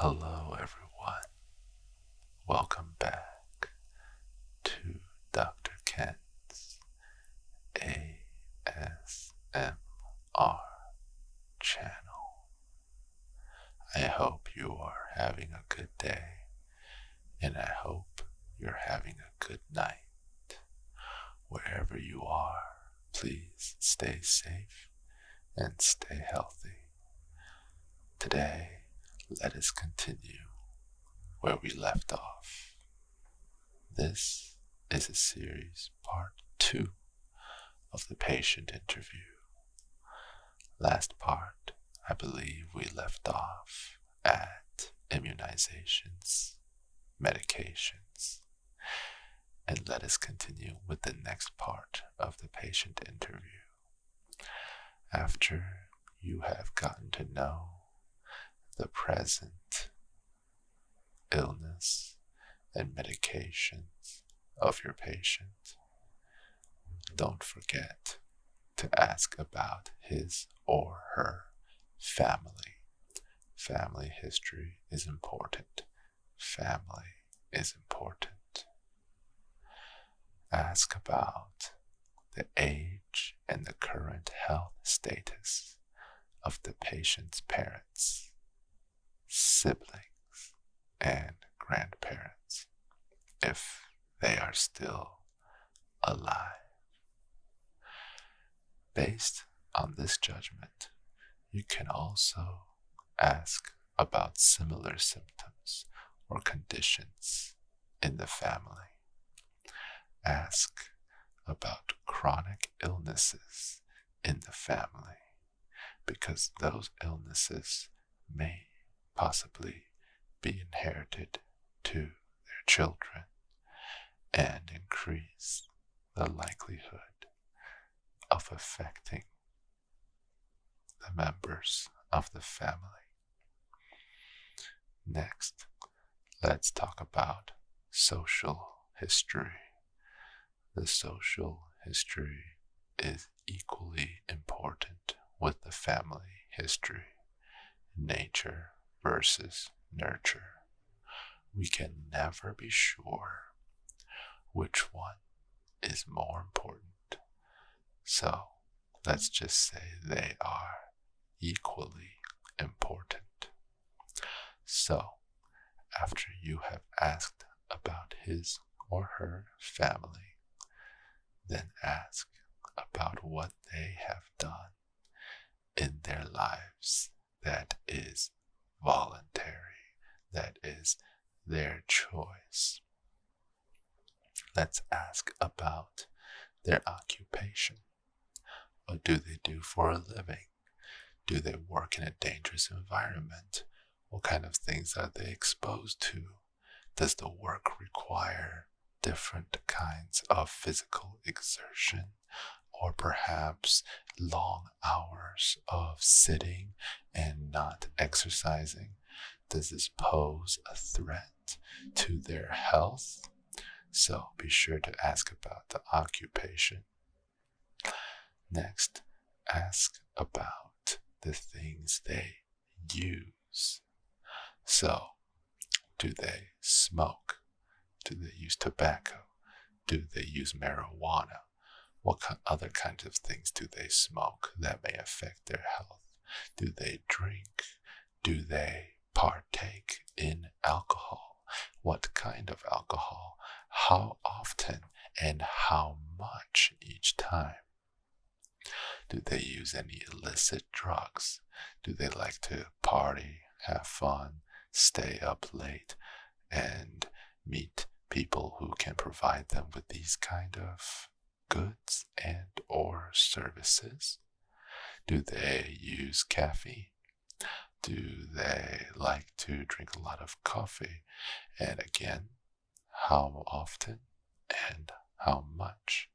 Hello, everyone. Welcome back to Dr. Ken's ASMR channel. I hope you are having a good day, and I hope you're having a good night. Wherever you are, please stay safe and stay healthy. Today, let us continue where we left off. This is a series part 2 of the patient interview. Last part, I believe we left off at immunizations, medications, and let us continue with the next part of the patient interview. After you have gotten to know the present illness and medications of your patient, don't forget to ask about his or her family. Family history is important. Family is important. Ask about the age and the current health status of the patient's parents, siblings, and grandparents, if they are still alive. Based on this judgment, you can also ask about similar symptoms or conditions in the family. Ask about chronic illnesses in the family, because those illnesses may possibly be inherited to their children and increase the likelihood of affecting the members of the family. Next, let's talk about social history. The social history is equally important with the family history. Nature versus nurture. We can never be sure which one is more important. So let's just say they are equally important. So after you have asked about his or her family, then ask about what they have done in their lives that is voluntary, that is their choice. Let's ask about their occupation. What do they do for a living? Do they work in a dangerous environment? What kind of things are they exposed to? Does the work require different kinds of physical exertion, or perhaps long hours of sitting and not exercising? Does this pose a threat to their health? So be sure to ask about the occupation. Next, ask about the things they use. So, do they smoke? Do they use tobacco? Do they use marijuana? What other kinds of things do they smoke that may affect their health? Do they drink? Do they partake in alcohol? What kind of alcohol? How often and how much each time? Do they use any illicit drugs? Do they like to party, have fun, stay up late, and meet people who can provide them with these kind of goods and or services? Do they use caffeine? Do they like to drink a lot of coffee? And again, how often and how much?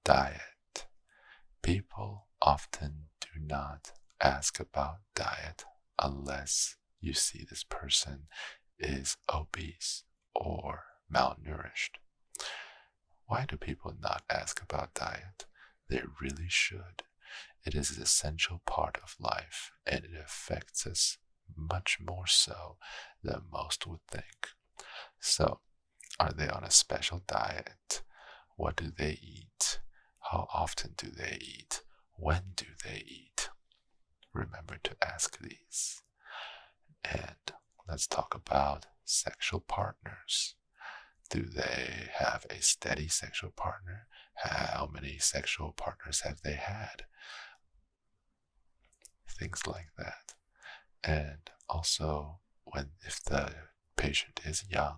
Diet. People often do not ask about diet unless you see this person is obese or malnourished. Why do people not ask about diet? They really should. It is an essential part of life, and it affects us much more so than most would think. So, are they on a special diet? What do they eat? How often do they eat? When do they eat? Remember to ask these. And let's talk about sexual partners. Do they have a steady sexual partner? How many sexual partners have they had? Things like that. And also, if the patient is young,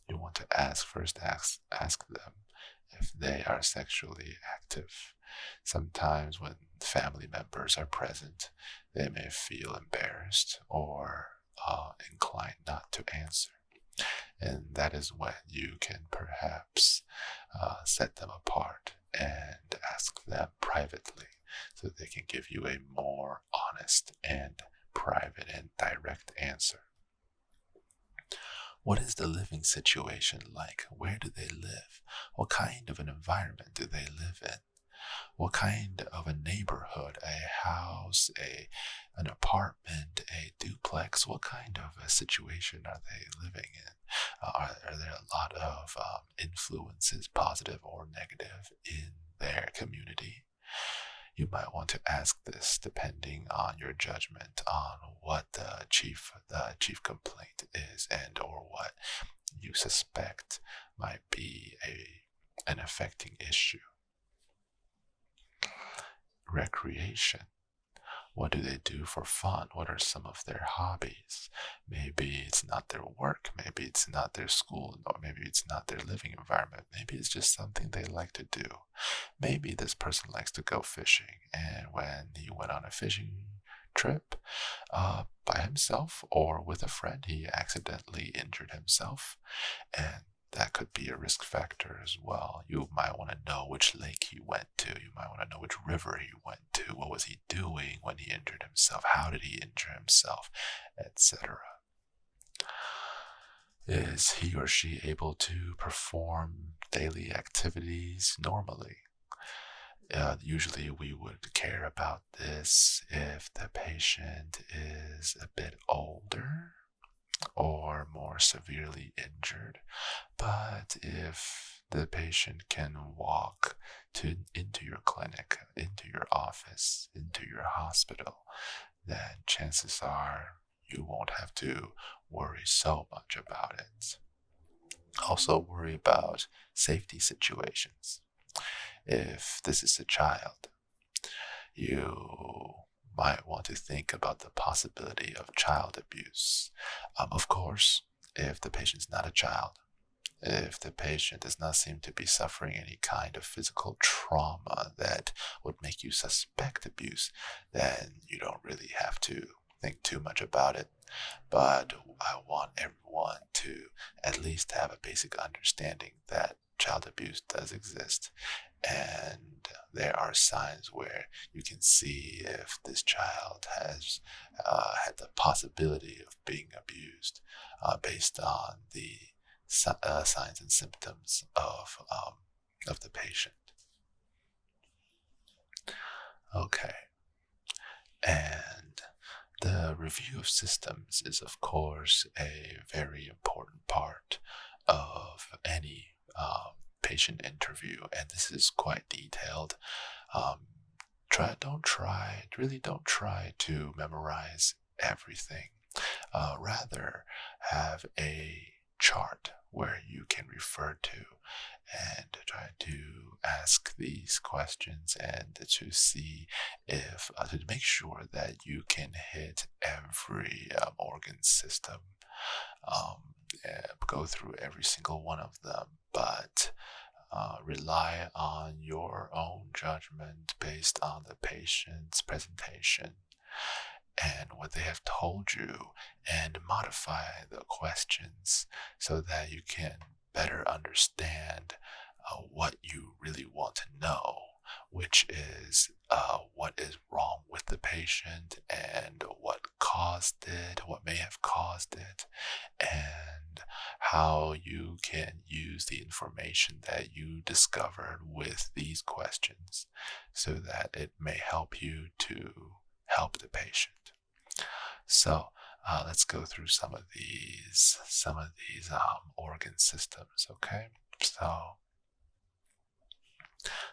you want to ask them if they are sexually active. Sometimes when family members are present, they may feel embarrassed or inclined not to answer. And that is when you can perhaps set them apart and ask them privately so they can give you a more honest and private and direct answer. What is the living situation like? Where do they live? What kind of an environment do they live in? What kind of a neighborhood, a house, an apartment, a duplex, what kind of a situation are they living in? Are there a lot of influences, positive or negative, in their community? You might want to ask this depending on your judgment on what the chief complaint is and or what you suspect might be an affecting issue. Recreation. What do they do for fun? What are some of their hobbies? Maybe it's not their work, maybe it's not their school, or maybe it's not their living environment. Maybe it's just something they like to do. Maybe this person likes to go fishing, and when he went on a fishing trip by himself or with a friend, he accidentally injured himself, and that could be a risk factor as well. You might want to know which lake he went to. You might want to know which river he went to. What was he doing when he injured himself? How did he injure himself? Etc. Is he or she able to perform daily activities normally? Usually we would care about this if the patient is a bit older or more severely injured. But if the patient can walk into your clinic, into your office, into your hospital, then chances are you won't have to worry so much about it. Also worry about safety situations. If this is a child, you might want to think about the possibility of child abuse. Of course, if the patient's not a child, if the patient does not seem to be suffering any kind of physical trauma that would make you suspect abuse, then you don't really have to think too much about it. But I want everyone to at least have a basic understanding that child abuse does exist, and there are signs where you can see if this child has had the possibility of being abused based on the signs and symptoms of the patient. Okay, and the review of systems is, of course, a very important part of any patient interview, and this is quite detailed. Don't try to memorize everything. Rather, have a chart where you can refer to and try to ask these questions and to see if to make sure that you can hit every organ system, go through every single one of them, but rely on your own judgment based on the patient's presentation and what they have told you, and modify the questions so that you can better understand what you really want to know, which is what is wrong with the patient and what caused it, what may have caused it, and how you can use the information that you discovered with these questions so that it may help you to help the patient. So Let's go through some of these organ systems. Okay, so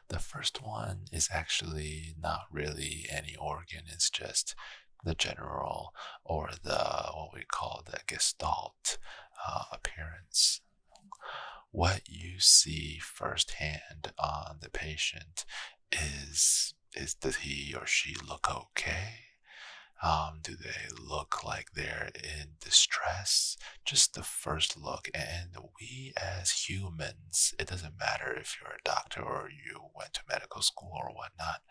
the first one is actually not really any organ. It's just the general, or the what we call the gestalt appearance. What you see firsthand on the patient is does he or she look okay? Do they look like they're in distress? Just the first look. And we as humans, it doesn't matter if you're a doctor or you went to medical school or whatnot,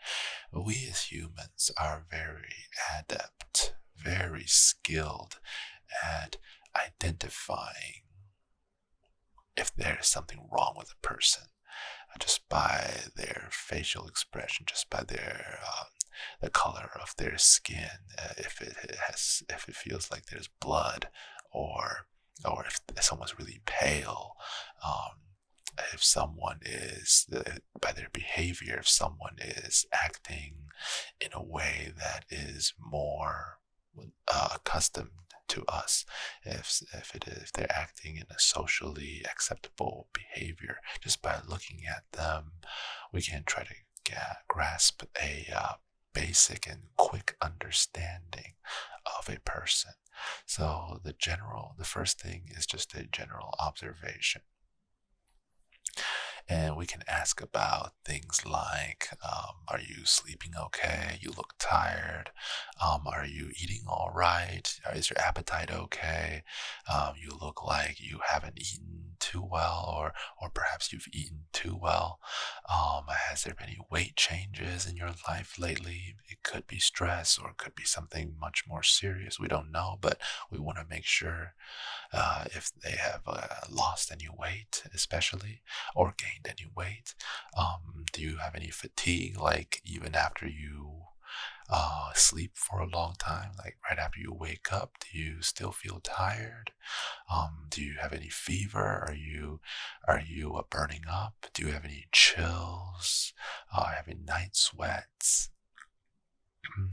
we as humans are very adept, very skilled at identifying if there's something wrong with a person, just by their facial expression, just by the color of their skin, if it feels like there's blood, or if someone's really pale, um, if someone is by their behavior, if someone is acting in a way that is more accustomed to us, if they're acting in a socially acceptable behavior, just by looking at them, we can try to grasp a basic and quick understanding of a person. So the first thing is just a general observation. And we can ask about things like, are you sleeping okay? You look tired. Are you eating all right? Is your appetite okay? You look like you haven't eaten too well, or perhaps you've eaten too well. Has there been any weight changes in your life lately? It could be stress, or it could be something much more serious. We don't know, but we want to make sure if they have lost any weight, especially, or gained any weight. Do you have any fatigue, like even after you sleep for a long time, like right after you wake up, do you still feel tired? Do you have any fever? Are you burning up? Do you have any chills? Having night sweats?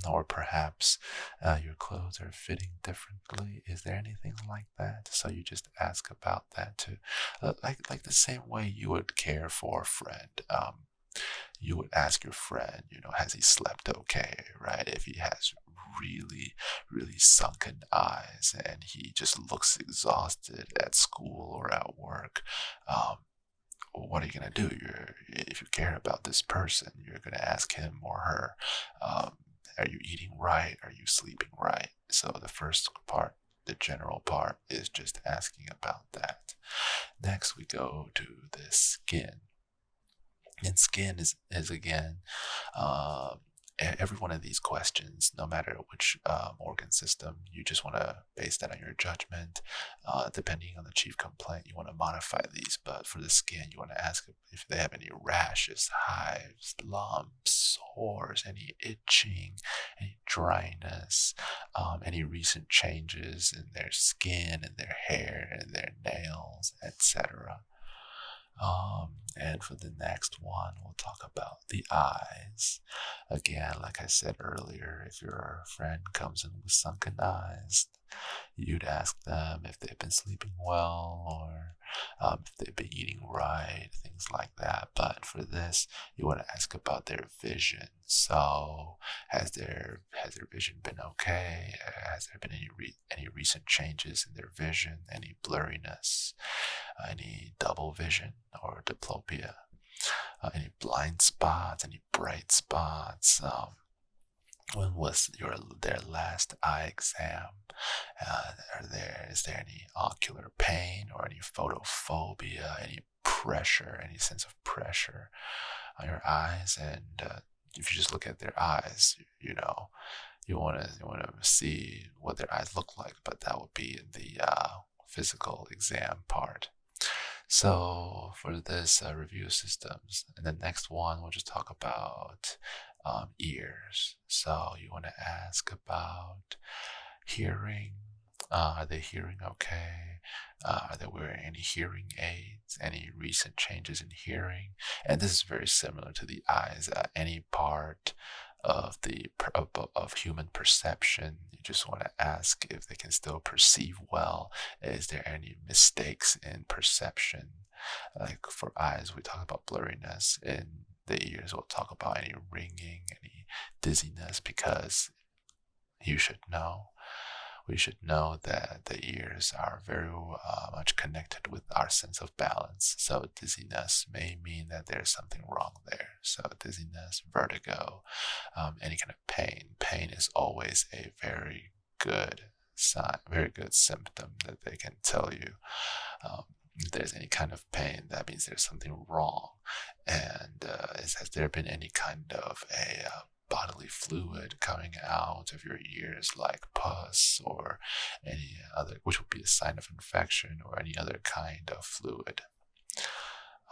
Or perhaps your clothes are fitting differently. Is there anything like that? So you just ask about that too, like the same way you would care for a friend. You would ask your friend, has he slept okay, right? If he has really, really sunken eyes and he just looks exhausted at school or at work, what are you gonna do? If you care about this person, you're gonna ask him or her, are you eating right? Are you sleeping right? So the first part, the general part, is just asking about that. Next, we go to the skin. And skin is again, um, every one of these questions, no matter which organ system, you just want to base that on your judgment. Depending on the chief complaint, you want to modify these. But for the skin, you want to ask if they have any rashes, hives, lumps, sores, any itching, any dryness, any recent changes in their skin, and their hair, and their nails, etc. And for the next one, we'll talk about the eyes. Again, like I said earlier, if your friend comes in with sunken eyes, you'd ask them if they've been sleeping well, or if they've been eating right, things like that. But for this, you want to ask about their vision. So, has their vision been okay? Has there been any recent changes in their vision? Any blurriness? Any double vision or diplopia? Any blind spots? Any bright spots? When was their last eye exam? Is there any ocular pain or any photophobia? Any pressure? Any sense of pressure on your eyes? And if you just look at their eyes, you want to see what their eyes look like, but that would be in the physical exam part. So for this review of systems, and the next one we'll just talk about ears. So you want to ask about hearing. Are they hearing okay? Are they wearing any hearing aids? Any recent changes in hearing? And this is very similar to the eyes. Any part of of human perception. You just want to ask if they can still perceive well. Is there any mistakes in perception? Like for eyes, we talk about blurriness. In the ears, we'll talk about any ringing, any dizziness, because you should know. We should know that the ears are very much connected with our sense of balance. So dizziness may mean that there's something wrong there. So dizziness, vertigo, any kind of pain. Pain is always a very good sign, very good symptom that they can tell you. If there's any kind of pain, that means there's something wrong. And has there been any kind of a bodily fluid coming out of your ears, like pus or any other, which would be a sign of infection, or any other kind of fluid?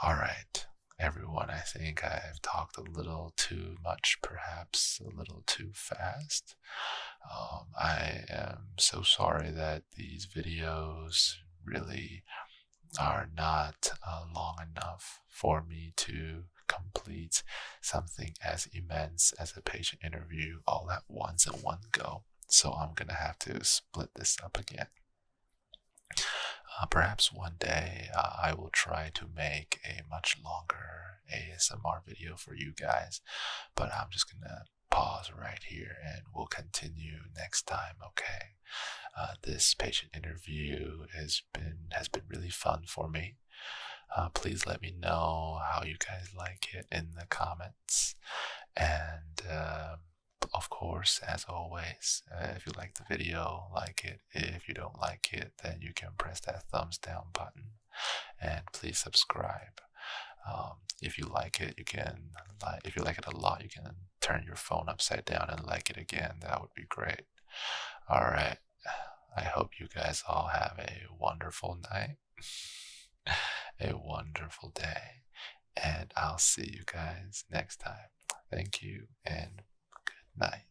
All right, everyone, I think I've talked a little too much, perhaps a little too fast. I am so sorry that these videos really are not long enough for me to complete something as immense as a patient interview all at once in one go. So I'm gonna have to split this up again. Perhaps one day I will try to make a much longer ASMR video for you guys, but I'm just gonna pause right here and we'll continue next time, okay? This patient interview has been really fun for me. Please let me know how you guys like it in the comments. And of course, as always, if you like the video, like it. If you don't like it, then you can press that thumbs down button. And please subscribe. If you like it, you can if you like it a lot, you can turn your phone upside down and like it again. That would be great. All right. I hope you guys all have a wonderful night, a wonderful day, and I'll see you guys next time. Thank you and good night.